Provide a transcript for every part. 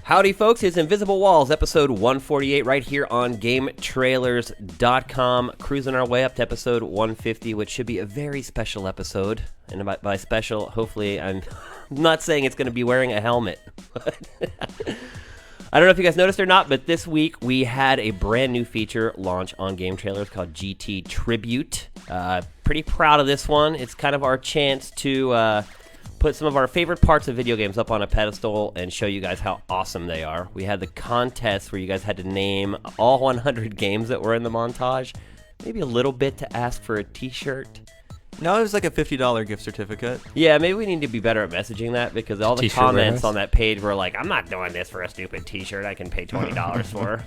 Howdy, folks. It's Invisible Walls, episode 148, right here on GameTrailers.com. Cruising our way up to episode 150, which should be a very special episode. And by special, hopefully, I'm not saying it's going to be wearing a helmet. I don't know if you guys noticed or not, but this week we had a brand new feature launch on Game Trailers called GT Tribute. Pretty proud of this one. It's kind of our chance to put some of our favorite parts of video games up on a pedestal and show you guys how awesome they are. We had the contest where you guys had to name all 100 games that were in the montage. Maybe a little bit to ask for a t-shirt. No, it was like a $50 gift certificate. Yeah, maybe we need to be better at messaging that because all the T-shirt comments warehouse? on that page were like, I'm not doing this for a stupid t-shirt I can pay $20 for.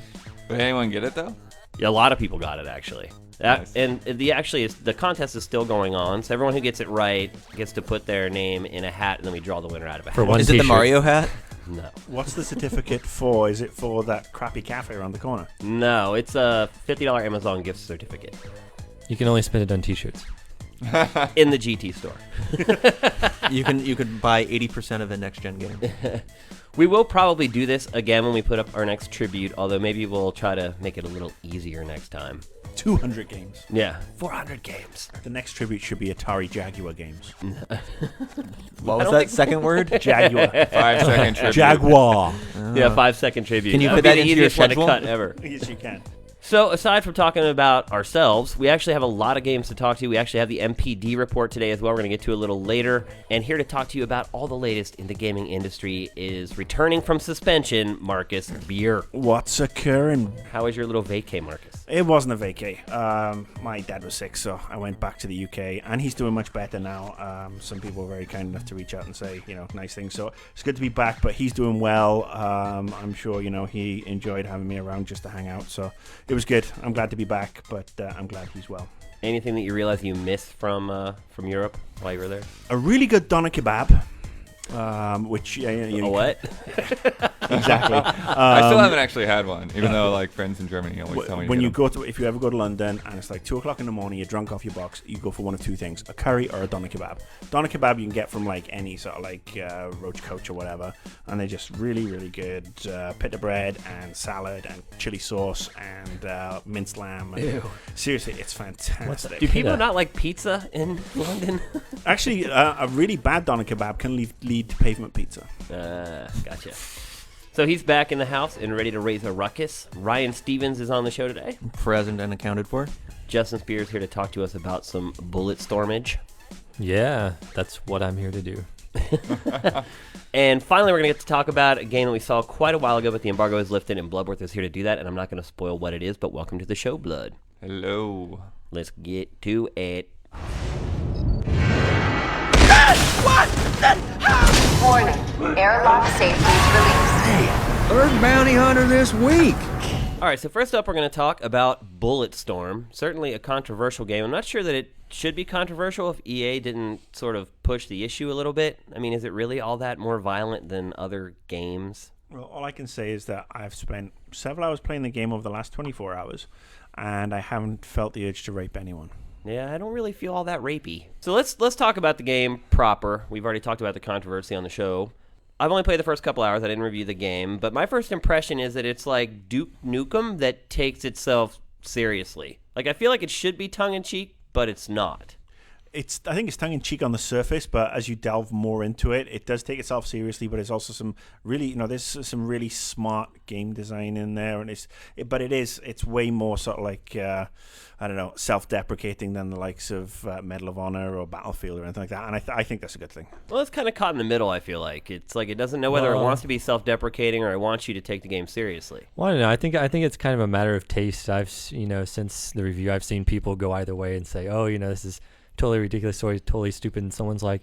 Did anyone get it though? Yeah, a lot of people got it actually. Nice. And the contest is still going on, so everyone who gets it right gets to put their name in a hat, and then we draw the winner out of a hat. For one Is it the t-shirt. Mario hat? No. What's the certificate for? Is it for that crappy cafe around the corner? No, it's a $50 Amazon gift certificate You can only spend it on t-shirts. in the GT store. You could buy 80% of a next-gen game. We will probably do this again when we put up our next tribute, although maybe we'll try to make it a little easier next time. 200 games. Yeah, 400 games. The next tribute should be Atari Jaguar games. What was that second word? Jaguar. 5-second tribute. Jaguar. Yeah, 5-second tribute. Can you That put would be that the into your easiest one to schedule? cut ever. Yes, you can. So, aside from talking about ourselves, we actually have a lot of games to talk to. We actually have the MPD report today as well. We're going to get to a little later. And here to talk to you about all the latest in the gaming industry is returning from suspension, Marcus Beer. What's occurring? How was your little vacay, Marcus? It wasn't a vacay. My dad was sick, so I went back to the UK, and he's doing much better now. Some people were very kind enough to reach out and say, nice things. So it's good to be back, but he's doing well. I'm sure, he enjoyed having me around just to hang out. So it was good. I'm glad to be back, but I'm glad he's well. Anything that you realize you missed from Europe while you were there? A really good doner kebab. Which A what? exactly. I still haven't actually had one, even though like friends in Germany always tell me. When you if you ever go to London and it's like 2:00 in the morning, you're drunk off your box, you go for one of two things: a curry or a doner kebab. Doner kebab you can get from like any sort of like roach coach or whatever, and they're just really, really good. Pita bread and salad and chili sauce and minced lamb. And seriously, it's fantastic. Do people not like pizza in London? Actually, a really bad doner kebab can lead to pavement pizza. Gotcha. So he's back in the house and ready to raise a ruckus. Ryan Stevens is on the show today. Present and accounted for. Justin Spears here to talk to us about some bullet stormage. Yeah, that's what I'm here to do. And finally, we're going to get to talk about a game that we saw quite a while ago, but the embargo is lifted and Bloodworth is here to do that, and I'm not going to spoil what it is, but welcome to the show, Blood. Hello. Let's get to it. Warning, airlock safety released. Third bounty hunter this week. All right, so first up, we're going to talk about Bulletstorm. Certainly a controversial game. I'm not sure that it should be controversial if EA didn't sort of push the issue a little bit. I mean, is it really all that more violent than other games? Well, all I can say is that I've spent several hours playing the game over the last 24 hours, and I haven't felt the urge to rape anyone. Yeah, I don't really feel all that rapey. So let's talk about the game proper. We've already talked about the controversy on the show. I've only played the first couple hours. I didn't review the game, but my first impression is that it's like Duke Nukem that takes itself seriously. Like, I feel like it should be tongue-in-cheek, but it's not. I think it's tongue-in-cheek on the surface, but as you delve more into it, it does take itself seriously, but there's also some really, there's some really smart game design in there, and it's way more sort of like, self-deprecating than the likes of Medal of Honor or Battlefield or anything like that, and I think that's a good thing. Well, it's kind of caught in the middle, I feel like. It's like it doesn't know whether it wants to be self-deprecating or it wants you to take the game seriously. Well, I don't know. I think it's kind of a matter of taste. Since the review, I've seen people go either way and say, oh, this is totally ridiculous or totally stupid, and someone's like,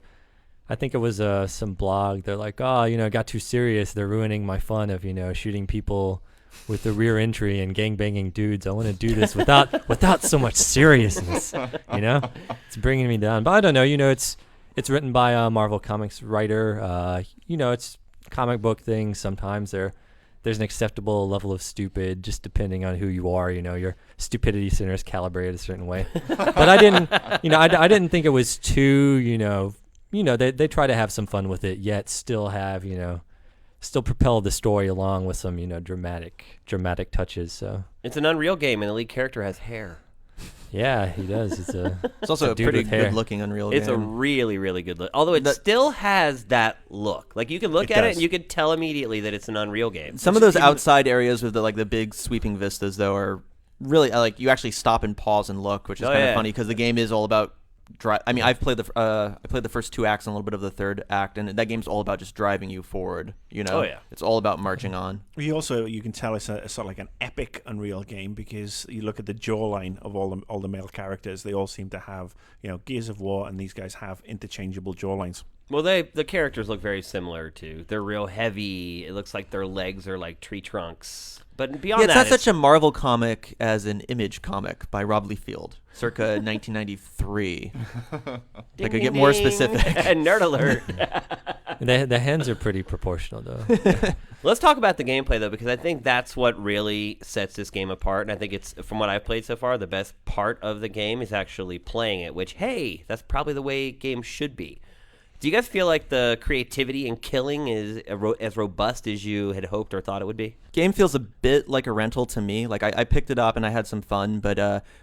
I think it was some blog, they're like, oh, it got too serious, they're ruining my fun of shooting people with the rear entry and gangbanging dudes. I want to do this without so much seriousness. It's bringing me down. But I don't know. It's written by a Marvel Comics writer. It's comic book things. Sometimes there's an acceptable level of stupid, just depending on who you are. Your stupidity center is calibrated a certain way. But I didn't, I didn't think it was too, they try to have some fun with it, yet still have, still propel the story along with some, dramatic touches. So It's an Unreal game, and the lead character has hair. yeah, he does. It's also a dude pretty with hair. good-looking Unreal It's a game. really, really good look. Although it still has that look. Like, you can look It at it does. and you can tell immediately that it's an Unreal game. Some of those outside areas with the big sweeping vistas, though, are really like you actually stop and pause and look, which is kind of funny because the game is all about. I mean, I've played I played the first 2 acts and a little bit of the third act, and that game's all about just driving you forward. Oh, yeah. It's all about marching on. You can tell it's a sort of like an epic Unreal game because you look at the jawline of all the male characters. They all seem to have Gears of War, and these guys have interchangeable jawlines. Well, the characters look very similar, too. They're real heavy. It looks like their legs are like tree trunks. But beyond It's that, not such a Marvel comic as an Image comic by Rob Liefeld, circa 1993. They could get more specific. Nerd alert. the hands are pretty proportional though. Let's talk about the gameplay, though, because I think that's what really sets this game apart. And I think it's, from what I've played so far, the best part of the game is actually playing it, which, hey, that's probably the way games should be. Do you guys feel like the creativity and killing is as robust as you had hoped or thought it would be? Game feels a bit like a rental to me. Like I picked it up and I had some fun, but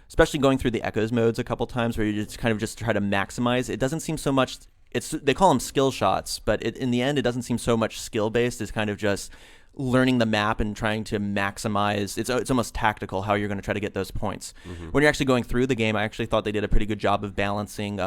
especially going through the Echoes modes a couple times where you just kind of just try to maximize. It doesn't seem so much. They call them skill shots, but in the end, it doesn't seem so much skill based. It's kind of just learning the map and trying to maximize. It's almost tactical how you're going to try to get those points. When you're actually going through the game, I actually thought they did a pretty good job of balancing.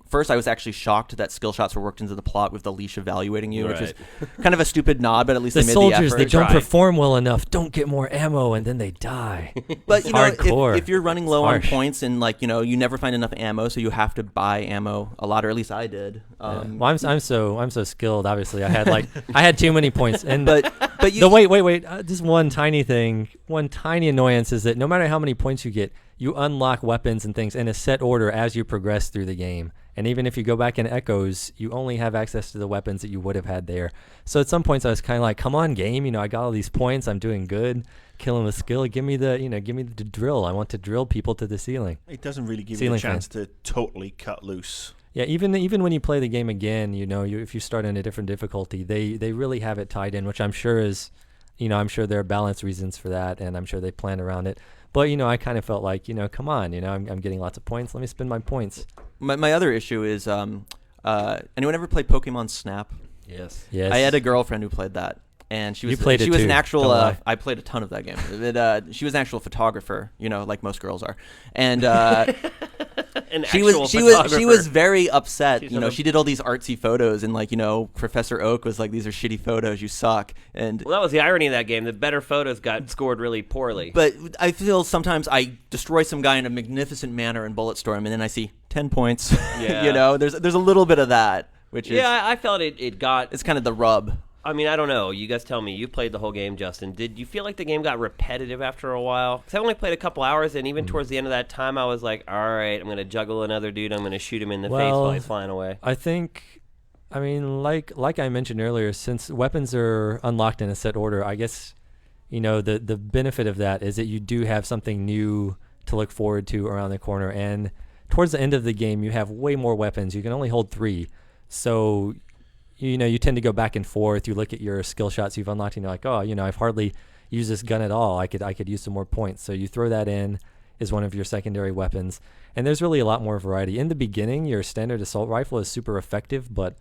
First, I was actually shocked that skill shots were worked into the plot with the leash evaluating you, which is kind of a stupid nod, but at least The they made soldiers, the they effort. don't perform well enough, don't get more ammo, and then they die. But you know, hardcore. if you're running low on Harsh. points and you never find enough ammo, so you have to buy ammo a lot, or at least I did. Well, I'm so skilled. Obviously, I had too many points. And but you, wait. Just one tiny thing. One tiny annoyance is that no matter how many points you get, you unlock weapons and things in a set order as you progress through the game. And even if you go back in Echoes, you only have access to the weapons that you would have had there. So at some points, I was kind of like, "Come on, game! I got all these points. I'm doing good. Killing with skill. Give me the drill. I want to drill people to the ceiling." It doesn't really give you Ceiling a chance to totally cut loose. Yeah, even when you play the game again, if you start in a different difficulty, they really have it tied in, which I'm sure is, I'm sure there are balance reasons for that, and I'm sure they plan around it. But I kind of felt like, come on, I'm getting lots of points. Let me spend my points. my other issue is, anyone ever play Pokemon Snap? Yes. Yes. I had a girlfriend who played that, and she was played it she was too, an actual. don't lie. I played a ton of that game. She was an actual photographer, like most girls are, and she was very upset. She did all these artsy photos, and Professor Oak was like, "These are shitty photos. You suck." And Well, that was the irony of that game. The better photos got scored really poorly. but I feel sometimes I destroy some guy in a magnificent manner in Bulletstorm, and then I see 10 points. Yeah. There's a little bit of that, which is yeah, I felt it got... it's kind of the rub. I mean, I don't know. You guys tell me. You played the whole game, Justin. Did you feel like the game got repetitive after a while? Because I only played a couple hours, and even towards the end of that time, I was like, all right, I'm going to juggle another dude. I'm going to shoot him in the face while he's flying away. I think, like I mentioned earlier, since weapons are unlocked in a set order, I guess, the benefit of that is that you do have something new to look forward to around the corner. And towards the end of the game, you have way more weapons. You can only hold 3. So, you tend to go back and forth. You look at your skill shots you've unlocked, and you're like, oh, I've hardly used this gun at all. I could use some more points. So you throw that in as one of your secondary weapons. And there's really a lot more variety. In the beginning, your standard assault rifle is super effective, but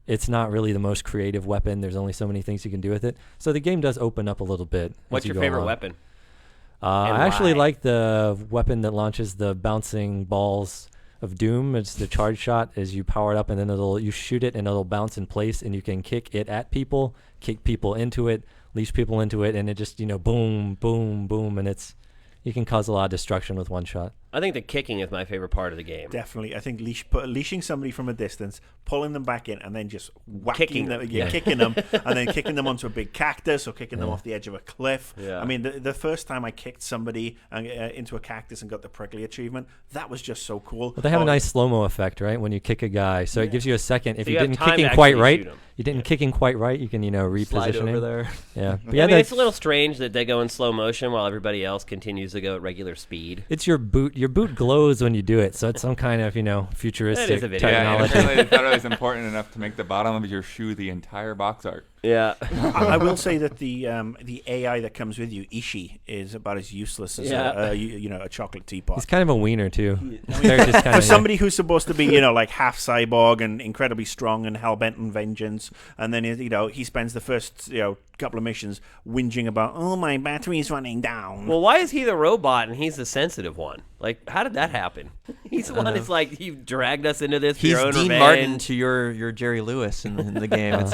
it's not really the most creative weapon. There's only so many things you can do with it. So the game does open up a little bit. What's your favorite weapon? I actually why? like the weapon that launches the bouncing balls of doom. It's the charge shot. As you power it up, and then you shoot it and it'll bounce in place, and you can kick it at people, kick people into it, leash people into it, and it just boom, boom, boom, and you can cause a lot of destruction with one shot. I think the kicking is my favorite part of the game. Definitely. I think leashing somebody from a distance, pulling them back in, and then just whacking Kicking them, them. yeah, kicking them, and then kicking them onto a big cactus or kicking them off the edge of a cliff. Yeah. I mean, the first time I kicked somebody into a cactus and got the prickly achievement, that was just so cool. But they have a nice slow-mo effect, right? When you kick a guy, so it gives you a second. If So you you have didn't time kick to him quite actually right, shoot him. you didn't kick him quite right, you can reposition Slide over him. there. Yeah, but I mean, it's a little strange that they go in slow motion while everybody else continues to go at regular speed. it's your boot. Your boot glows when you do it, so it's some kind of futuristic That is a video. Yeah, technology. apparently they thought it was important enough to make the bottom of your shoe the entire box art. Yeah. I will say that the AI that comes with you, Ishi, is about as useless as a chocolate teapot. He's kind of a wiener too. They're just kind For of somebody who's supposed to be, like half cyborg and incredibly strong and hell-bent on vengeance, and then, he spends the first, couple of missions whinging about, oh, my battery's running down. Well, why is he the robot and he's the sensitive one? Like, how did that happen? He's the one that's like, you dragged us into this for He's your own Dean revenge. Martin to your Jerry Lewis in the game. It's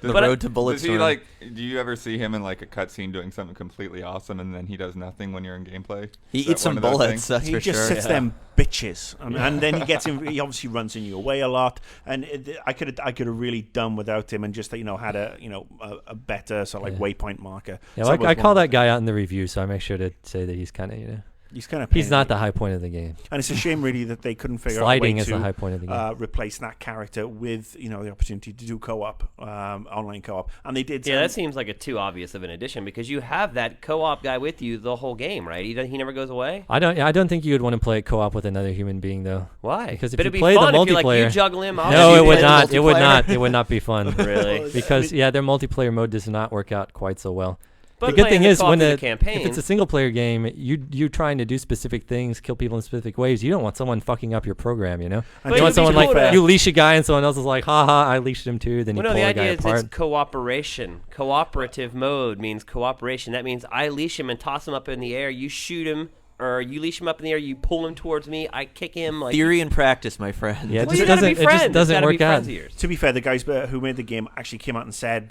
the But road to Does he Bulletstorm. do you ever see him in like a cutscene doing something completely awesome and then he does nothing when you're in gameplay? He Is that eats some one of those bullets, things? that's He for just sure. sits there and bitches, and then he gets in. He obviously runs in your way a lot, and I could have really done without him, and just had a better sort of like waypoint marker. Yeah, So like was I call one- that guy out in the review, so I make sure to say that he's kind of He's kind of he's not the high point of the game. and it's a shame really that they couldn't figure Sliding out is a way the to high point of the game. replace that character with the opportunity to do co-op, online co-op, and they did. Yeah, that seems like a too obvious of an addition because you have that co-op guy with you the whole game, right? He never goes away. I don't think you would want to play co-op with another human being though. Why? Because if but you it'd be play the fun if you're like, you multiplayer- juggle him. I'll No, shoot it would him. not. It would multiplayer. not. It would not be fun. Really? Because their multiplayer mode does not work out quite so well. But the good playing thing the is co-op when in the if campaign, it's a single player game, you trying to do specific things, kill people in specific ways. You don't want someone fucking up your program, And But You it'd want be someone cool like to- you leash a guy and someone else is like, haha, I leashed him too. Then you well, no, pull the the guy idea is apart. it's cooperation. Cooperative mode means cooperation. That means I leash him and toss him up in the air. You shoot him, or you leash him up in the air. You pull him towards me. I kick him. Like Theory and practice, my friend. Yeah, well, it you just gotta doesn't. be friends. It just doesn't Gotta be work friends out. of yours. To be fair, the guys who made the game actually came out and said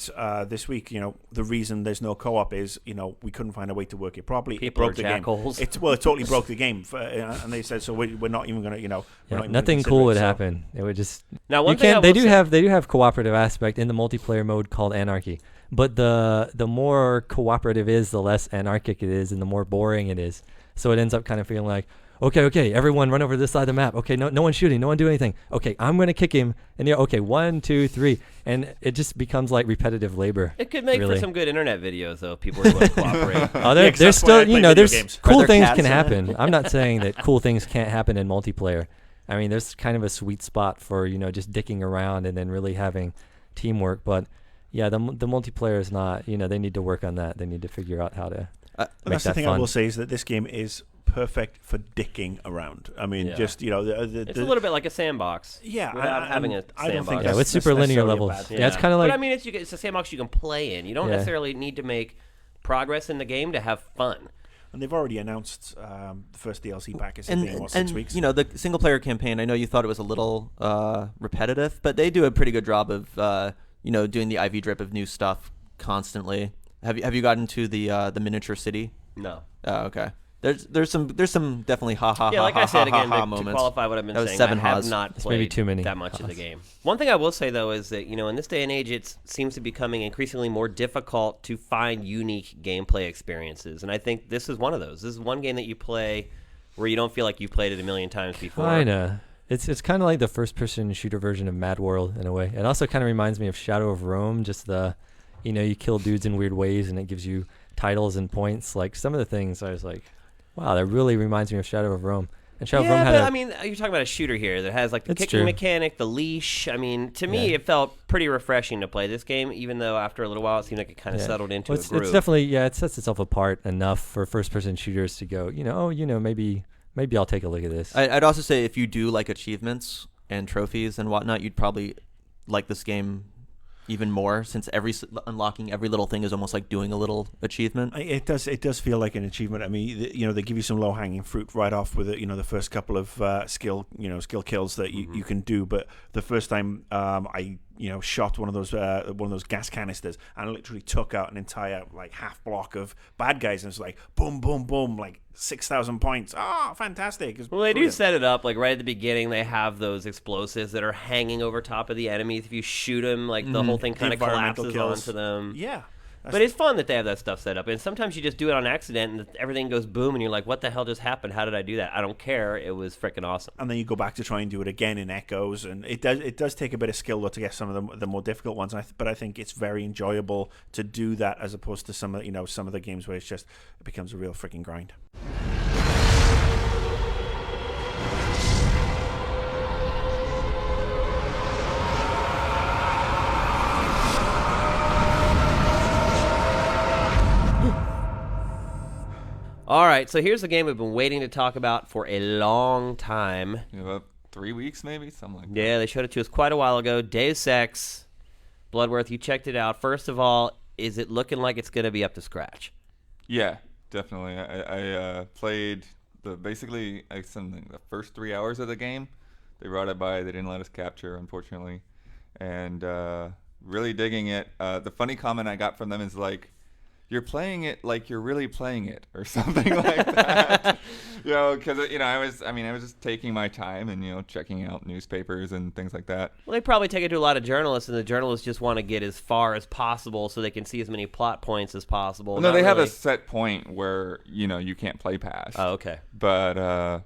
this week, the reason there's no co-op is, we couldn't find a way to work it properly. People it are broke the jackholes. game. It totally broke the game, and they said so. We're not even gonna, Yeah, nothing cool would happen. It would just. Now, one You thing I can't. They will do say- have cooperative aspect in the multiplayer mode called Anarchy, but the more cooperative is, the less anarchic it is, and the more boring it is. So it ends up kind of feeling like, okay, everyone run over this side of the map. Okay, no one shooting, no one do anything. Okay, I'm gonna kick him, and okay, 1, 2, 3, and it just becomes like repetitive labor. It could make really. for some good internet videos, though. If people are willing to cooperate. Oh, Yeah, 'cause there's that's why I still, play video there's games. Are cool there things cats can in it? happen. I'm not saying that cool things can't happen in multiplayer. I mean, there's kind of a sweet spot for just dicking around and then really having teamwork. But yeah, the multiplayer is not. They need to work on that. They need to figure out how to And make that's the that thing I fun. will say is that this game is perfect for dicking around. I mean, Yeah. just It's a little bit like a sandbox. yeah. without having a I don't think sandbox. Yeah, that's with super linear necessarily a levels. bad Yeah, it's thing. kind of like But I mean, it's a sandbox you can play in. You don't Yeah. necessarily need to make progress in the game to have fun. And they've already announced the first DLC pack is And, being, what, and 6 weeks? the single player campaign, I know you thought it was a little repetitive, but they do a pretty good job of doing the IV drip of new stuff constantly. Have you gotten to the miniature city? No. Oh, okay. There's some definitely Yeah, like I said again, to moments. qualify what I've been That was saying, 7 I have ha's. not That's maybe played too many that much of the ha's. game. One thing I will say though is that in this day and age, it seems to be becoming increasingly more difficult to find unique gameplay experiences, and I think this is one of those. This is one game that you play where you don't feel like you've played it a million times before. Kinda. It's kind of like the first-person shooter version of Mad World in a way. It also kind of reminds me of Shadow of Rome. Just you kill dudes in weird ways, and it gives you titles and points. Like some of the things, I was like, wow, that really reminds me of Shadow of Rome. And Shadow of Rome Yeah, had but a I mean, you're talking about a shooter here that has like the It's kicking true. mechanic, the leash. I mean, to me, Yeah. it felt pretty refreshing to play this game, even though after a little while it seemed like it kind of Yeah. settled into Well, a groove. it's definitely it sets itself apart enough for first-person shooters to go. Maybe I'll take a look at this. I'd also say if you do like achievements and trophies and whatnot, you'd probably like this game even more, since unlocking every little thing is almost like doing a little achievement. It does feel like an achievement. I mean, they give you some low hanging fruit right off with the first couple of skill kills that you can do. But the first time I shot one of those gas canisters and literally took out an entire like half block of bad guys, and it's like boom, boom, boom, like 6,000 points. Oh, fantastic! It's Well, they do brilliant. set it up like right at the beginning. They have those explosives that are hanging over top of the enemies. If you shoot them, like the whole thing kind of Environmental collapses kills. onto them. Yeah. But it's fun that they have that stuff set up. And sometimes you just do it on accident and everything goes boom and you're like, what the hell just happened? How did I do that? I don't care. It was freaking awesome. And then you go back to try and do it again in echoes, and it does take a bit of skill though to get some of the more difficult ones. But I think it's very enjoyable to do that as opposed to some of the games where it becomes a real freaking grind. All right, so here's the game we've been waiting to talk about for a long time. About 3 weeks, maybe something like that. Yeah, they showed it to us quite a while ago. Deus Ex, Bloodworth. You checked it out. First of all, is it looking like it's going to be up to scratch? Yeah, definitely. I played the first 3 hours of the game. They brought it by. They didn't let us capture, unfortunately, and really digging it. The funny comment I got from them is like, "You're playing it like you're really playing it," or something like that. Because I was just taking my time and checking out newspapers and things like that. Well, they probably take it to a lot of journalists, and the journalists just want to get as far as possible so they can see as many plot points as possible. No, Not they have a really- set point where you can't play past. Oh, okay. But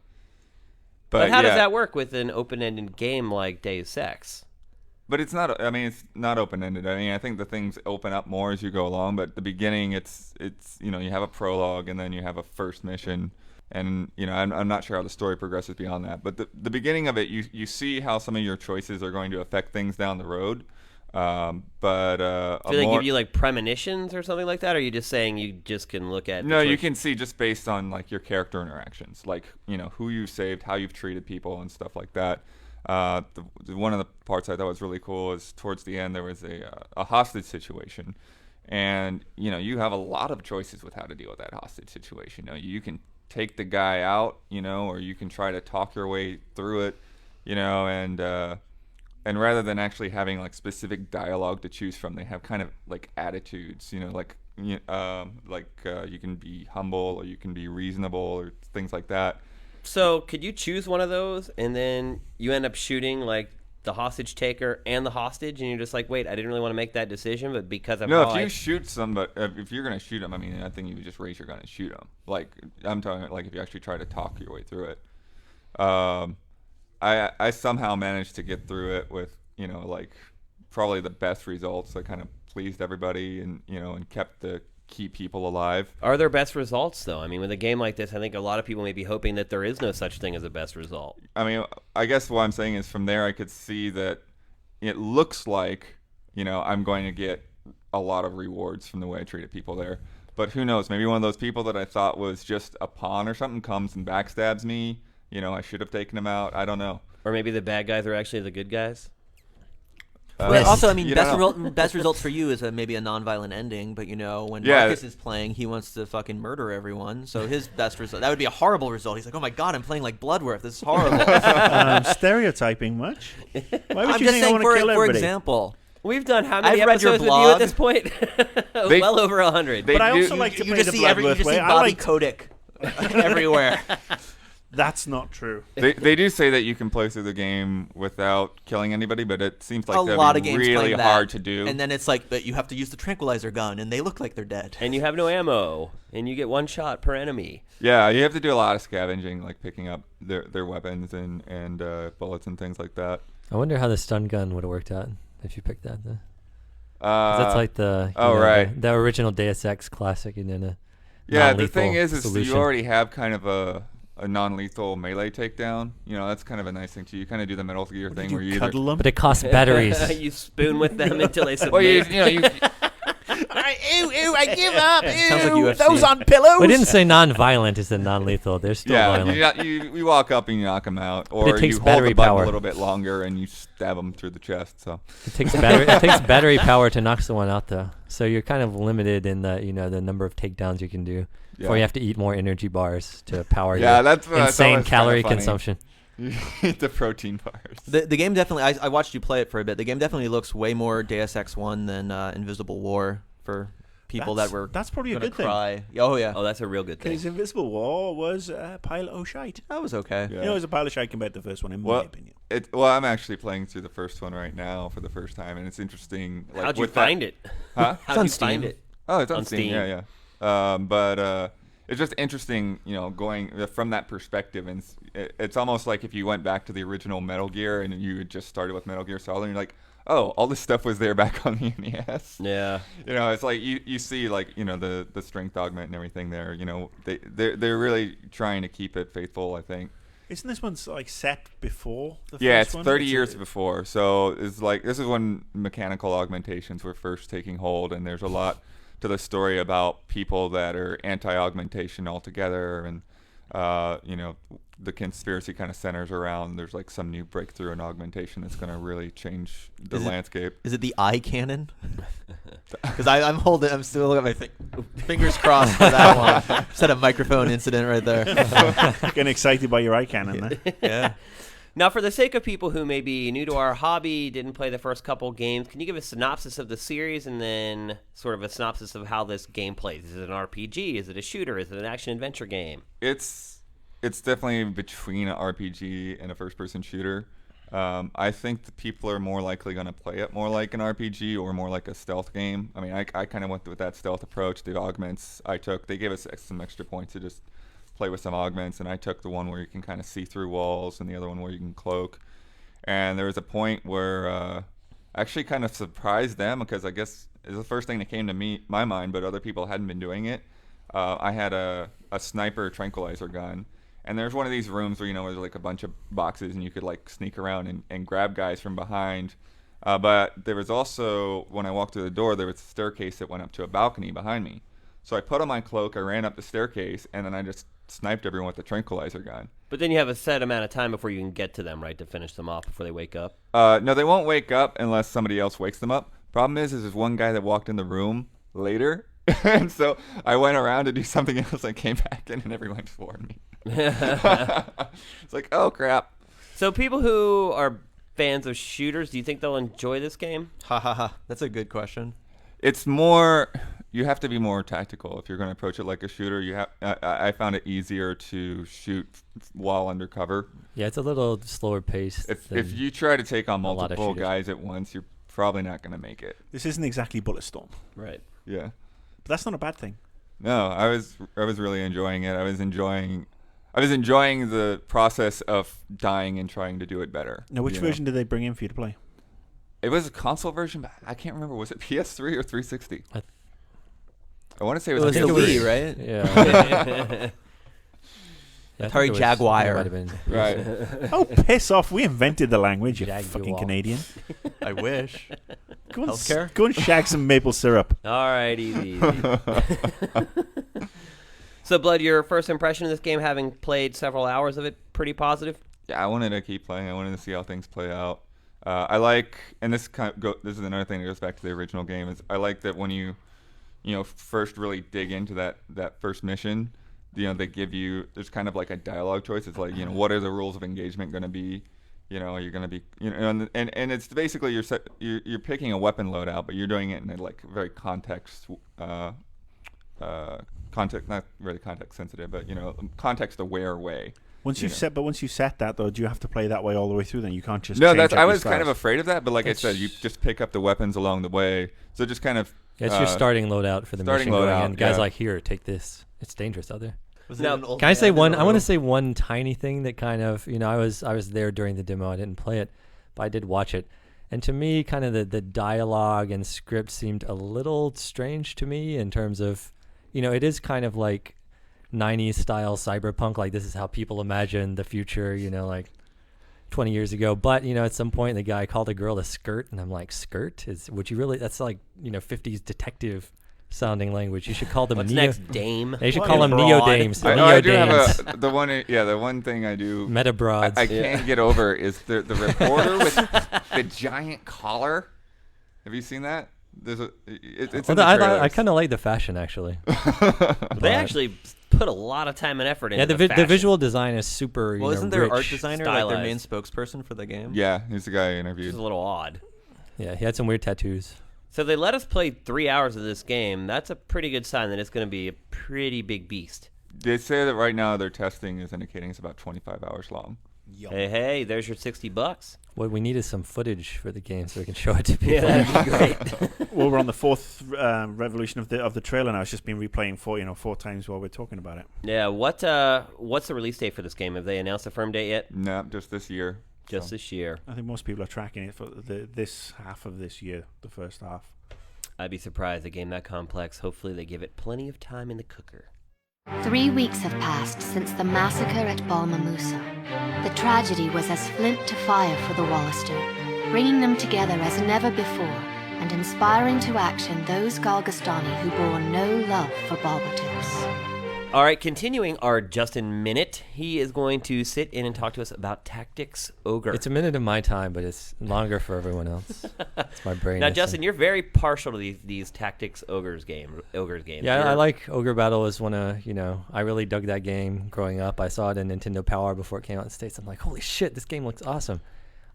But how does yeah. that work with an open-ended game like Deus Ex? But it's not. I mean, it's not open-ended. I mean, I think the things open up more as you go along. But at the beginning, it's you have a prologue and then you have a first mission, and I'm not sure how the story progresses beyond that. But the beginning of it, you see how some of your choices are going to affect things down the road. Do they give you like premonitions or something like that, or are you just saying you just can look at? No, you can see just based on like your character interactions, like who you saved, how you've treated people, and stuff like that. One of the parts I thought was really cool is towards the end there was a hostage situation, and you have a lot of choices with how to deal with that hostage situation. You can take the guy out, or you can try to talk your way through it, and rather than actually having like specific dialogue to choose from, they have kind of like attitudes, you can be humble or you can be reasonable or things like that. So could you choose one of those, and then you end up shooting like the hostage taker and the hostage, and you're just like, wait, I didn't really want to make that decision, but because of No, how if you shoot somebody, if you're gonna shoot them, I mean, I think you would just raise your gun and shoot them. Like I'm talking, like if you actually try to talk your way through it. I somehow managed to get through it with like probably the best results that kind of pleased everybody and and kept the key people alive. Are there best results though? I mean, with a game like this, I think a lot of people may be hoping that there is no such thing as a best result. I mean, I guess what I'm saying is from there I could see that it looks like I'm going to get a lot of rewards from the way I treated people there. But who knows? Maybe one of those people that I thought was just a pawn or something comes and backstabs me. I should have taken him out. I don't know. Or maybe the bad guys are actually the good guys. But also, I mean, you best, don't know. best results for you is maybe a non-violent ending. But when Yeah. Marcus is playing, he wants to fucking murder everyone. So his best result, that would be a horrible result. He's like, oh my god, I'm playing like Bloodworth. This is horrible. Stereotyping much? Why would I'm you just think I saying, want to kill for everybody? example. We've done how many I've read your episodes with you at blog. this point? They- Well over 100. they But I do- also like to You play just the see Bloodworth way. I Bobby like Kotick everywhere. That's not true. They do say that you can play through the game without killing anybody, but it seems like A that'd lot be of games really claim that. hard to do. And then it's like, but you have to use the tranquilizer gun, and they look like they're dead. And you have no ammo, and you get one shot per enemy. Yeah, you have to do a lot of scavenging, like picking up their weapons and bullets and things like that. I wonder how the stun gun would have worked out if you picked that. 'Cause that's like the right. the original Deus Ex classic, and then a Yeah, the non-lethal thing is solution. you already have kind of a non-lethal melee takedown. That's kind of a nice thing too. You kind of do the Metal Gear thing Did where you you either cuddle them? But it costs batteries. You spoon with them until they submit. well, you Ew, I give up. Sounds like UFC. Those on pillows. We didn't say non-violent is the non-lethal. They're still violent. you walk up and you knock them out, But or it takes you hold battery the button power. a little bit longer and you stab them through the chest. So It takes battery. It takes battery power to knock someone out, though. So you're kind of limited in the the number of takedowns you can do. yeah, Or you have to eat more energy bars to power yeah, your that's what I thought insane was kinda calorie funny. consumption. You eat the protein bars. The game definitely. I watched you play it for a bit. The game definitely looks way more Deus Ex 1 than Invisible War for people that were. That's probably a gonna good thing. cry. Oh yeah, Oh, that's a real good thing. Because Invisible War was a pile of shite. that was okay. Yeah. It was a pile of shite compared to the first one, in my Well, opinion. I'm actually playing through the first one right now for the first time, and it's interesting. Like, How'd you with find it? Huh? How'd on you Steam. find it? Oh, it's on, On Steam. Steam. Yeah. But it's just interesting, going from that perspective, and it's almost like if you went back to the original Metal Gear and you had just started with Metal Gear Solid, and you're like, oh, all this stuff was there back on the NES. Yeah. It's like you see like the strength augment and everything there. They're really trying to keep it faithful, I think. Isn't this one like set before the Yeah, first it's one? 30 years before. So it's like this is when mechanical augmentations were first taking hold, and there's a lot to the story about people that are anti-augmentation altogether, and the conspiracy kind of centers around there's like some new breakthrough in augmentation that's going to really change the landscape. Is it the eye cannon? Because I'm still looking at my fingers crossed for that one. Just had a microphone incident right there. Getting excited by your eye cannon there. Yeah. Now, for the sake of people who may be new to our hobby, didn't play the first couple games, can you give a synopsis of the series and then sort of a synopsis of how this game plays? Is it an RPG? Is it a shooter? Is it an action-adventure game? It's definitely between an RPG and a first-person shooter. I think the people are more likely going to play it more like an RPG or more like a stealth game. I mean, I kind of went with that stealth approach. The augments I took, they gave us some extra points to just play with some augments, and I took the one where you can kind of see through walls and the other one where you can cloak. And there was a point where I actually kind of surprised them, because I guess it's the first thing that came to my mind, but other people hadn't been doing it. I had a sniper tranquilizer gun. And there's one of these rooms where, there's like a bunch of boxes and you could like sneak around and grab guys from behind. But there was also, when I walked through the door, there was a staircase that went up to a balcony behind me. So I put on my cloak, I ran up the staircase, and then I just sniped everyone with the tranquilizer gun. But then you have a set amount of time before you can get to them, right, to finish them off before they wake up? No, they won't wake up unless somebody else wakes them up. Problem is there's one guy that walked in the room later. And so I went around to do something else. I came back in and everyone just warned me. It's like, oh crap. So people who are fans of shooters, do you think they'll enjoy this game? Ha ha ha. That's a good question. It's more, you have to be more tactical if you're going to approach it like a shooter. I found it easier to shoot while undercover. Yeah, it's a little slower paced. If you try to take on a lot of multiple shooters. guys at once, you're probably not going to make it. This isn't exactly Bulletstorm, Right. Yeah. but that's not a bad thing. No, I was really enjoying it. I was enjoying the process of dying and trying to do it better. Now, which version did they bring in for you to play? It was a console version, but I can't remember. Was it PS3 or 360? I want to say it was It was the PS3. Wii, right? Yeah. Yeah, I think Atari it was- Jaguar. it might have been- Right. Oh, piss off. We invented the language, you Jaguar. fucking Canadian. I wish. Go and, Healthcare? go and shag some maple syrup. All right, easy. So, Blood, your first impression of this game, having played several hours of it, pretty positive? Yeah, I wanted to keep playing. I wanted to see how things play out. I like, and this is another thing that goes back to the original game, is I like that when you first really dig into that first mission, they give you, there's kind of like a dialogue choice. It's like, what are the rules of engagement going to be? Are you going to be, and it's basically you're picking a weapon loadout, but you're doing it in a like very context not really context sensitive, but context aware way. Once you set that though, do you have to play that way all the way through? Then you can't just No, change that's up I your was kind of styles? afraid of that, but like I said, you just pick up the weapons along the way, so just kind of Yeah, it's your starting loadout for the starting mission going loadout, in. Guys yeah. like, here, take this. It's dangerous out there. Was Now, it an old Can I say man in one? a I want to room? say one tiny thing that kind of, I was there during the demo. I didn't play it, but I did watch it. And to me, kind of the dialogue and script seemed a little strange to me in terms of, it is kind of like 90s style cyberpunk. Like this is how people imagine the future, like 20 years ago. But, at some point the guy called a girl a skirt, and I'm like, skirt? Would you really? That's like, 50s detective sounding language. You should call them What's neo. next, Dame? They should What call a them broad. neo-dames. I do Neo-dames. have the one thing I do Meta broads. I can't get over is the reporter with the giant collar. Have you seen that? There's it's in the I trailers. kind of like the fashion actually. They actually put a lot of time and effort into Yeah, the fashion. visual design is super. Well, isn't their rich, art designer like their main stylized. spokesperson for the game? Yeah, he's the guy I Which interviewed. is a little odd. Yeah, he had some weird tattoos. So they let us play 3 hours of this game. That's a pretty good sign that it's going to be a pretty big beast. They say that right now their testing is indicating it's about 25 hours long. Hey, there's your $60. What we need is some footage for the game so we can show it to people. Yeah, that'd be great. Well, we're on the fourth revolution of the trailer now. It's just been replaying four times while we're talking about it. Yeah, what's the release date for this game? Have they announced a firm date yet? No, just this year. Just So. this year. I think most people are tracking it for this half of this year, the first half. I'd be surprised. A game that complex. Hopefully they give it plenty of time in the cooker. 3 weeks have passed since the massacre at Balmamusa. The tragedy was as flint to fire for the Wallister, bringing them together as never before and inspiring to action those Gargastani who bore no love for Barbatos. All right, continuing our Justin Minute, he is going to sit in and talk to us about Tactics Ogre. It's a minute of my time, but it's longer for everyone else. It's my brain. Now, Justin, you're very partial to these Tactics Ogres games. Yeah, I like Ogre Battle. Is one of I really dug that game growing up. I saw it in Nintendo Power before it came out in the States. I'm like, holy shit, this game looks awesome.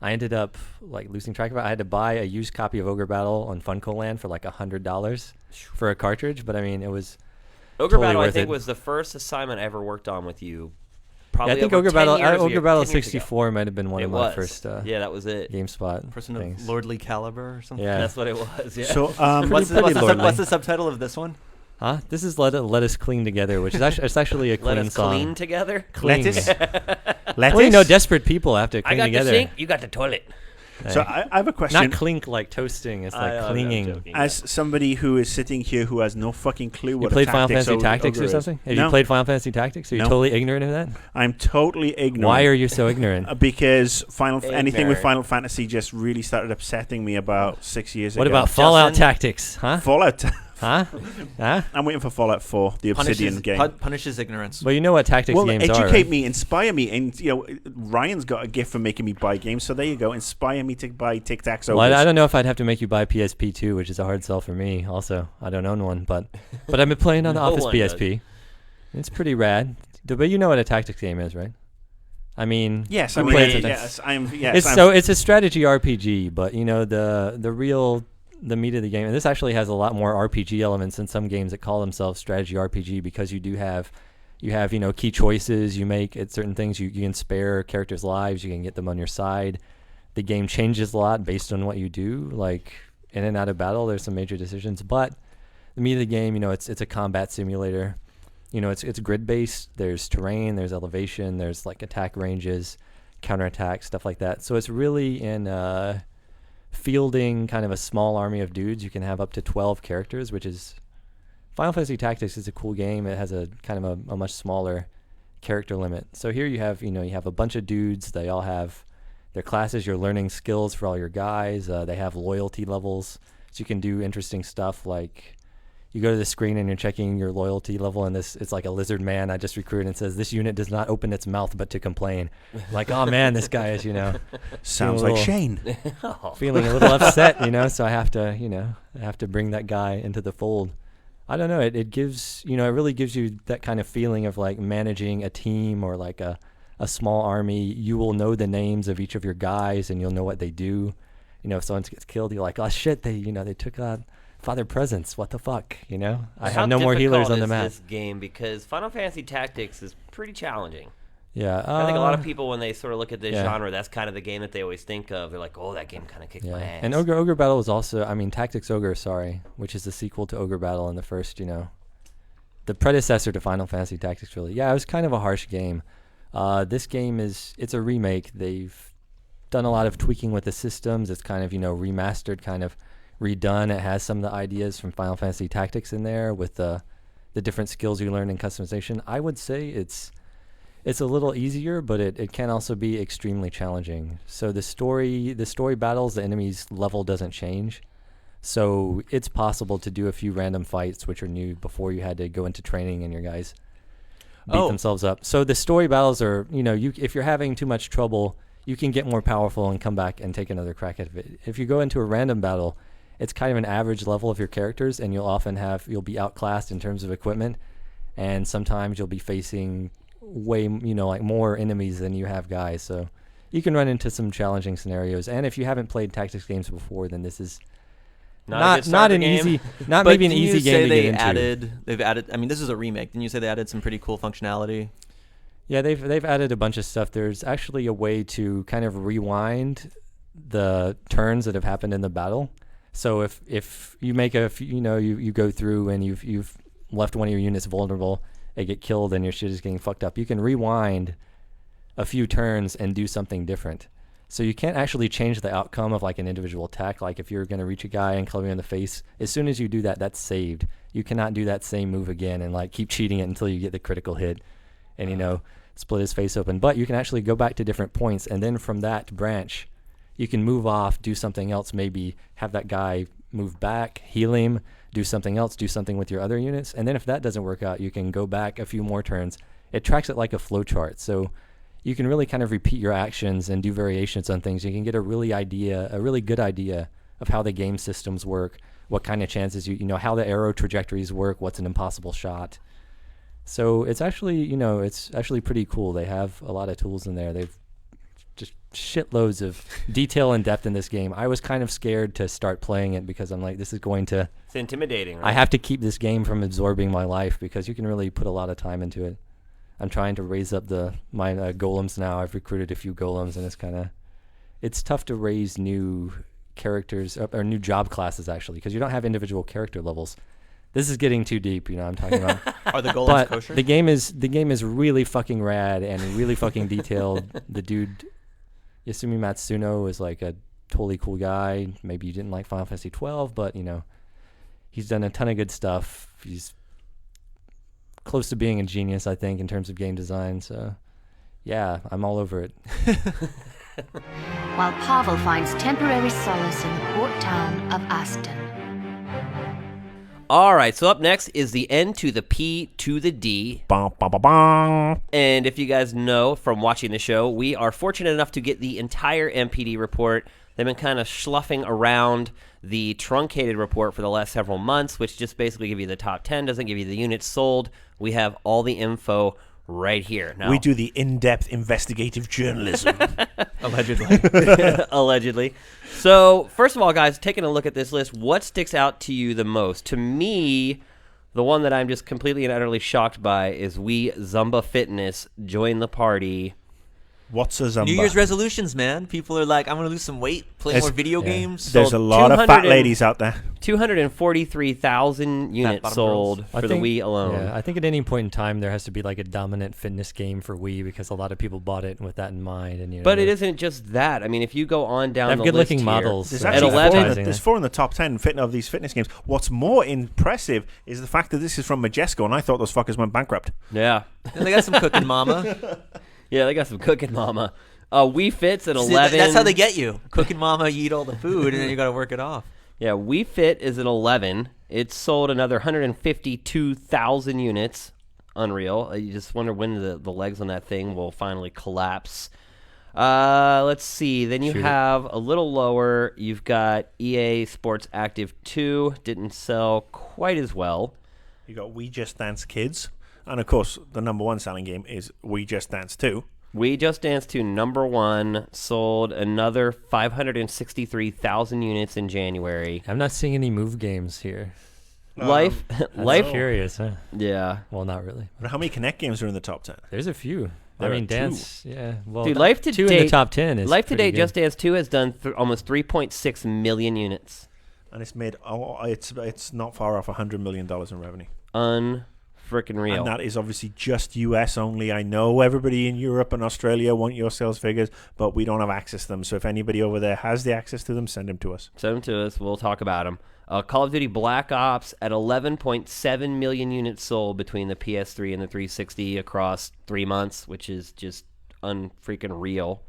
I ended up losing track of it. I had to buy a used copy of Ogre Battle on Funko Land for $100 for a cartridge, but I mean it was. Ogre totally Battle, I worth think, it. was the first assignment I ever worked on with you. Probably I think over Ogre 10 Battle, years Ogre ago- Battle 10 years ago. 64 might have been one It of my was. first Yeah, that was it. GameSpot Person things. of lordly caliber or something. Yeah. That's what it was. Yeah. So, What's pretty lordly. what's the subtitle of this one? Huh? This is Let Us Cling Together, which is actually it's actually a Let clean us song. clean together. Clean. Lettuce. Well, you know, desperate people have to I cling got together. the sink. You got the toilet. So I have a question. Not clink like toasting. It's like I'm clinging. joking. As somebody who is sitting here who has no fucking clue what You played a Final Tactics Fantasy Tactics Ogre or is. something? Have No. you played Final Fantasy Tactics? Are you No. totally ignorant of that? I'm totally ignorant. Why are you so ignorant? Because anything with Ignorant. Final Fantasy just really started upsetting me about 6 years What ago. about Fallout Justin? Tactics? Huh? Fallout? Huh? Huh? I'm waiting for Fallout 4, the Obsidian game. Punishes ignorance. Well, you know what tactics Well, games educate are, right? me, inspire me, and Ryan's got a gift for making me buy games. So there you go, inspire me to buy Tic Tacs. Well, I don't know if I'd have to make you buy PSP 2, which is a hard sell for me. Also, I don't own one, but I've been playing on the No Office one PSP. It's pretty rad. But you know what a tactics game is, right? I mean, Yes, who I mean, plays it? yes, It's a strategy RPG, but you know the meat of the game, and this actually has a lot more RPG elements than some games that call themselves strategy RPG, because you have key choices you make at certain things. You can spare characters' lives, you can get them on your side. The game changes a lot based on what you do, like in and out of battle. There's some major decisions, but the meat of the game, it's a combat simulator. It's grid based. There's terrain, there's elevation, there's like attack ranges, counterattack, stuff like that. So it's really in fielding kind of a small army of dudes. You can have up to 12 characters, which is Final Fantasy Tactics is a cool game. It has a kind of a much smaller character limit. So here you have a bunch of dudes. They all have their classes. You're learning skills for all your guys. They have loyalty levels, so you can do interesting stuff like you go to the screen and you're checking your loyalty level, and it's like a lizard man I just recruited and says this unit does not open its mouth but to complain. Like, oh man, this guy is sounds feeling like a Shane. feeling a little upset, so I have to bring that guy into the fold. I don't know, it gives it really gives you that kind of feeling of like managing a team or like a small army. You will know the names of each of your guys and you'll know what they do. If someone gets killed, you're like, oh shit, they took out Father Presence, what the fuck, I have no more healers on the map. This game, because Final Fantasy Tactics is pretty challenging. Yeah, I think a lot of people, when they sort of look at this yeah. genre, that's kind of the game that they always think of. They're like, oh, that game kind of kicked my ass. And Ogre Battle was also, Tactics Ogre, which is the sequel to Ogre Battle and the first, the predecessor to Final Fantasy Tactics, really. Yeah, it was kind of a harsh game. This game it's a remake. They've done a lot of tweaking with the systems. It's kind of, remastered, kind of redone. It has some of the ideas from Final Fantasy Tactics in there with the different skills you learn in customization. I would say it's a little easier, but it can also be extremely challenging. So the story battles, the enemy's level doesn't change. So it's possible to do a few random fights, which are new, before you had to go into training and your guys beat themselves up. So the story battles are, if you're having too much trouble, you can get more powerful and come back and take another crack at it. If you go into a random battle, it's kind of an average level of your characters, and you'll be outclassed in terms of equipment, and sometimes you'll be facing way, like more enemies than you have guys. So you can run into some challenging scenarios. And if you haven't played tactics games before, then this is not an easy, not maybe an easy game to get into. They've added. This is a remake. Didn't you say they added some pretty cool functionality? Yeah, they've added a bunch of stuff. There's actually a way to kind of rewind the turns that have happened in the battle. So if you make you go through and you've left one of your units vulnerable, they get killed and your shit is getting fucked up, you can rewind a few turns and do something different. So you can't actually change the outcome of like an individual attack. Like if you're going to reach a guy and club him in the face, as soon as you do that, that's saved. You cannot do that same move again and like keep cheating it until you get the critical hit and split his face open. But you can actually go back to different points, and then from that branch you can move off, do something else, maybe have that guy move back, heal him, do something else, do something with your other units, and then if that doesn't work out, you can go back a few more turns. It tracks it like a flow chart, so you can really kind of repeat your actions and do variations on things. You can get a really good idea of how the game systems work, what kind of chances you know, how the arrow trajectories work, what's an impossible shot. So it's actually, it's actually pretty cool. They have a lot of tools in there. They've just shitloads of detail and depth in this game. I was kind of scared to start playing it because I'm like, this is going to... It's intimidating, right? I have to keep this game from absorbing my life because you can really put a lot of time into it. I'm trying to raise up my golems now. I've recruited a few golems, and it's tough to raise new characters or new job classes actually because you don't have individual character levels. This is getting too deep, I'm talking about. Are the golems but kosher? the game is really fucking rad and really fucking detailed. The dude Yasumi Matsuno is like a totally cool guy. Maybe you didn't like Final Fantasy 12, but he's done a ton of good stuff. He's close to being a genius, I think, in terms of game design. So, yeah, I'm all over it. While Pavel finds temporary solace in the port town of Aston. All right, so up next is the N to the P to the D. Bum, bum, bum, bum. And if you guys know from watching the show, we are fortunate enough to get the entire MPD report. They've been kind of schluffing around the truncated report for the last several months, which just basically give you the top 10, doesn't give you the units sold. We have all the info right here. Now, We do the in-depth investigative journalism. Allegedly. allegedly. So, first of all, guys, taking a look at this list, what sticks out to you the most? To me, the one that I'm just completely and utterly shocked by is We Zumba Fitness join the party. What's a Zumba? New Year's resolutions, man. People are like, I'm going to lose some weight, play There's- more video yeah. games. There's a sold lot of fat 200 ladies out there. 243,000 units bottom sold I for the think- Wii alone. Yeah, I think at any point in time there has to be like a dominant fitness game for Wii because a lot of people bought it with that in mind. And But it isn't just that. I mean, if you go on down They have the good-looking list here, models. There's At actually 11 advertising there's there. 4 in the top 10 of these fitness games. What's more impressive is the fact that this is from Majesco, and I thought those fuckers went bankrupt. Yeah. And they got some cooking mama. Yeah, they got some cooking mama. Wii Fit's at 11. See, that's how they get you. Cooking mama, you eat all the food, and then you got to work it off. Yeah, Wii Fit is at 11. It's sold another 152,000 units. Unreal. You just wonder when the legs on that thing will finally collapse. Let's see. Then you Shoot it. have a little lower. You've got EA Sports Active 2. Didn't sell quite as well. You got We Just Dance Kids, and of course, the number one selling game is We Just Dance 2. We Just Dance 2 number 1 sold another 563,000 units in January. I'm not seeing any move games here. Life, I'm curious, huh? yeah. Well, not really. But how many Kinect games are in the top 10? There's a few. There I are mean, 2. Dance, yeah. Well, Dude, Life to 2 in Date- the top 10 is Life to pretty Date good. Just Dance 2 has done almost 3.6 million units. And it's made, it's not far off $100 million in revenue. Unfrickin' real. And that is obviously just US only. I know everybody in Europe and Australia want your sales figures, but we don't have access to them. So if anybody over there has the access to them, send them to us. Send them to us. We'll talk about them. Call of Duty Black Ops at 11.7 million units sold between the PS3 and the 360 across 3 months, which is just unfreaking real.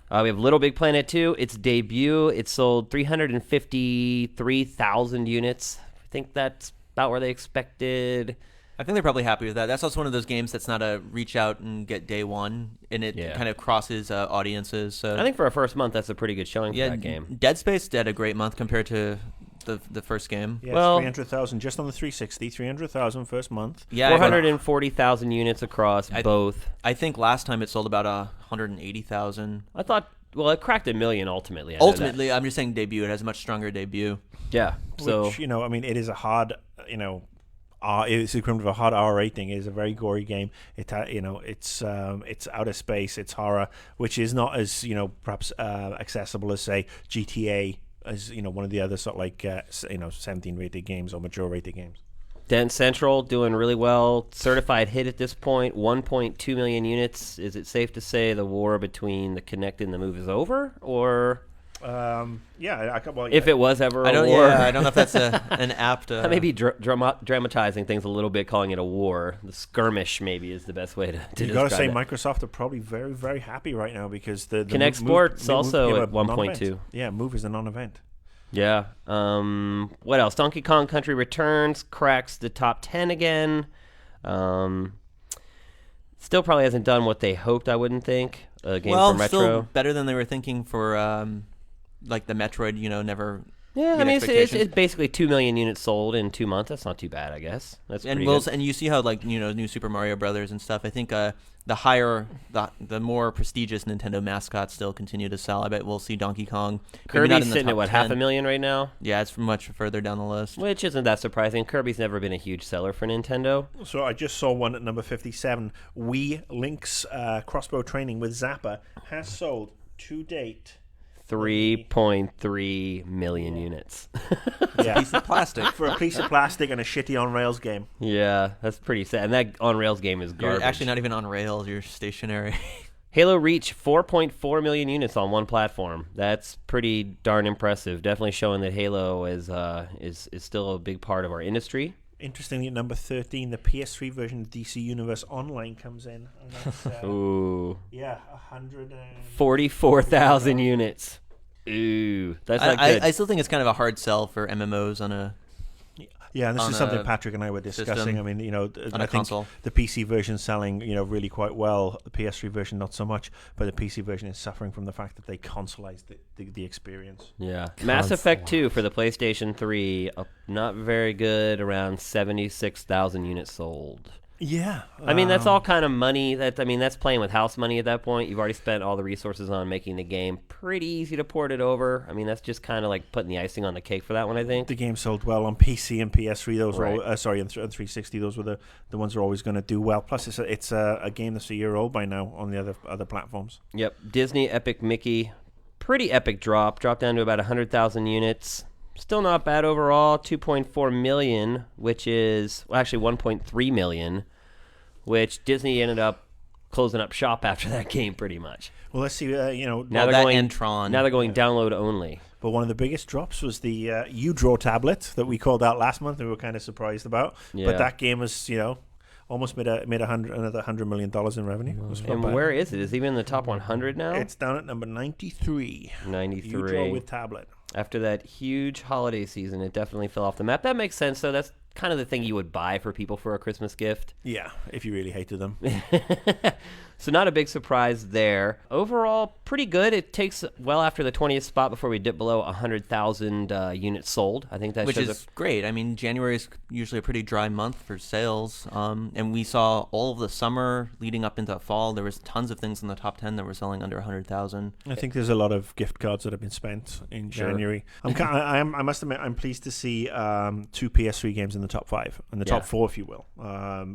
We have Little Big Planet 2. Its debut, it sold 353,000 units. I think that's about where they expected. I think they're probably happy with that. That's also one of those games that's not a reach out and get day one, and it Yeah. kind of crosses audiences. So I think for a first month, that's a pretty good showing for that game. Dead Space had a great month compared to the first game. Yeah, Well- 300,000 just on the 360, 300,000 first month. Yeah, 440,000 units across I- both. I think last time it sold about 180,000. I thought, well, it cracked 1 million ultimately. I know that. Ultimately, I'm just saying debut. It has a much stronger debut. Yeah. So Which, I mean, it is a hard, it's equivalent of a hard R rating. It is a very gory game. It, it's outer space, it's horror, which is not as, perhaps accessible as, say, GTA, as, one of the other sort of like, 17 rated games or mature rated games. Dance Central doing really well. Certified hit at this point, 1.2 million units. Is it safe to say the war between the Kinect and the Move is over? Or if it was ever I a don't. war? Yeah, I don't know if that's an apt. I may be dramatizing things a little bit, calling it a war. The skirmish maybe is the best way to You got to say, describe it. Microsoft are probably very, very happy right now because the Kinect Move- Sports Move also became at a non-event. 1.2. Yeah, Move is a non-event. Yeah. What else? Donkey Kong Country Returns cracks the top 10 again. Still probably hasn't done what they hoped, I wouldn't think. A game for Metro. Still better than they were thinking for like the Metroid, never. Yeah, meet I mean, it's expectations. basically 2 million units sold in 2 months. That's not too bad, I guess. That's pretty And good. and you see how new Super Mario Brothers and stuff. I think the more prestigious Nintendo mascots still continue to sell. I bet we'll see Donkey Kong. Maybe not Kirby's in the sitting at top what, 10. 500,000 right now? Yeah, it's much further down the list. Which isn't that surprising. Kirby's never been a huge seller for Nintendo. So I just saw one at number 57. Wii Link's crossbow training with Zappa has sold to date 3.3 million units. Yeah. Piece of plastic. For a piece of plastic and a shitty on rails game. Yeah, that's pretty sad. And that on Rails game is garbage. You're actually not even on rails. You're stationary. Halo Reach 4.4 million units on one platform. That's pretty darn impressive. Definitely showing that Halo is still a big part of our industry. Interestingly, at number 13, the PS3 version of DC Universe Online comes in. And that's, Ooh, yeah, 100. 44,000 units. Ooh, that's not good. I still think it's kind of a hard sell for MMOs on a. Yeah, and this on is something a Patrick and I were discussing. system, I mean, on I a think console. the PC version selling, really quite well. The PS3 version not so much, but the PC version is suffering from the fact that they consoleized the experience. Yeah. Mass Effect 2 for the PlayStation 3, not very good, around 76,000 units sold. Yeah, I mean, that's all kind of money. That's playing with house money at that point. You've already spent all the resources on making the game pretty easy to port it over. I mean, that's just kind of like putting the icing on the cake for that one, I think. The game sold well on PC and PS3. Those were Right. all, and 360. Those were the ones that are always going to do well. Plus, it's a game that's a year old by now on the other platforms. Yep. Disney Epic Mickey, pretty epic dropped down to about 100,000 units. Still not bad overall. 2.4 million, which is actually 1.3 million, which Disney ended up closing up shop after that game pretty much. Well, let's see. Now that they're going and Tron. Now they're going download only. But one of the biggest drops was the UDraw tablet that we called out last month, and we were kind of surprised about. Yeah. But that game was, almost made another $100 million in revenue. It was not And bad. where is it? Is it even in the top 100 now? It's down at number 93. 93. UDraw with tablet. After that huge holiday season, it definitely fell off the map. That makes sense, though. That's kind of the thing you would buy for people for a Christmas gift. Yeah, if you really hated them. So not a big surprise there. Overall, pretty good. It takes well after the 20th spot before we dip below 100,000 units sold. I think that Which shows is great. I mean, January is usually a pretty dry month for sales, and we saw all of the summer leading up into fall. There was tons of things in the top 10 that were selling under 100,000. I think there's a lot of gift cards that have been spent in January. I must admit, I'm pleased to see 2 PS3 games in the top 5, and the top 4, if you will,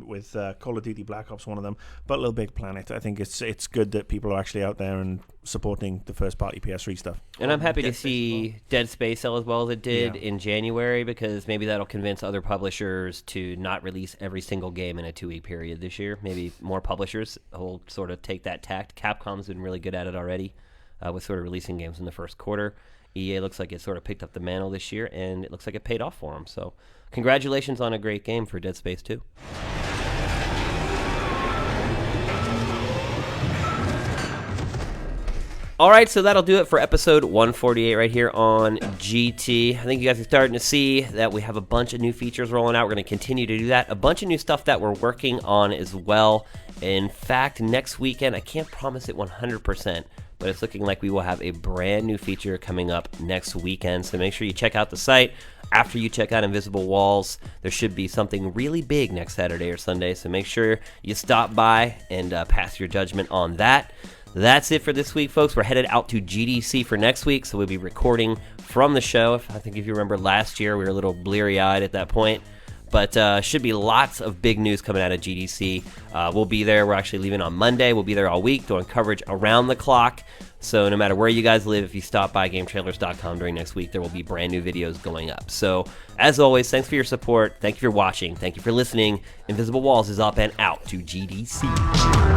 with Call of Duty Black Ops, one of them, but Little Big Planet. I think it's good that people are actually out there and supporting the first-party PS3 stuff. And I'm happy to see Dead Space sell as well as it did Yeah. in January, because maybe that'll convince other publishers to not release every single game in a 2-week period this year. Maybe more publishers will sort of take that tact. Capcom's been really good at it already with sort of releasing games in the first quarter. EA looks like it sort of picked up the mantle this year, and it looks like it paid off for them. So congratulations on a great game for Dead Space 2. All right, so that'll do it for episode 148 right here on GT. I think you guys are starting to see that we have a bunch of new features rolling out. We're going to continue to do that. A bunch of new stuff that we're working on as well. In fact, next weekend, I can't promise it 100%, but it's looking like we will have a brand new feature coming up next weekend. So make sure you check out the site. After you check out Invisible Walls, there should be something really big next Saturday or Sunday. So make sure you stop by and pass your judgment on that. That's it for this week, folks. We're headed out to GDC for next week, so we'll be recording from the show. I think if you remember last year, we were a little bleary-eyed at that point. But should be lots of big news coming out of GDC. We'll be there. We're actually leaving on Monday. We'll be there all week doing coverage around the clock. So no matter where you guys live, if you stop by GameTrailers.com during next week, there will be brand new videos going up. So as always, thanks for your support. Thank you for watching. Thank you for listening. Invisible Walls is up and out to GDC.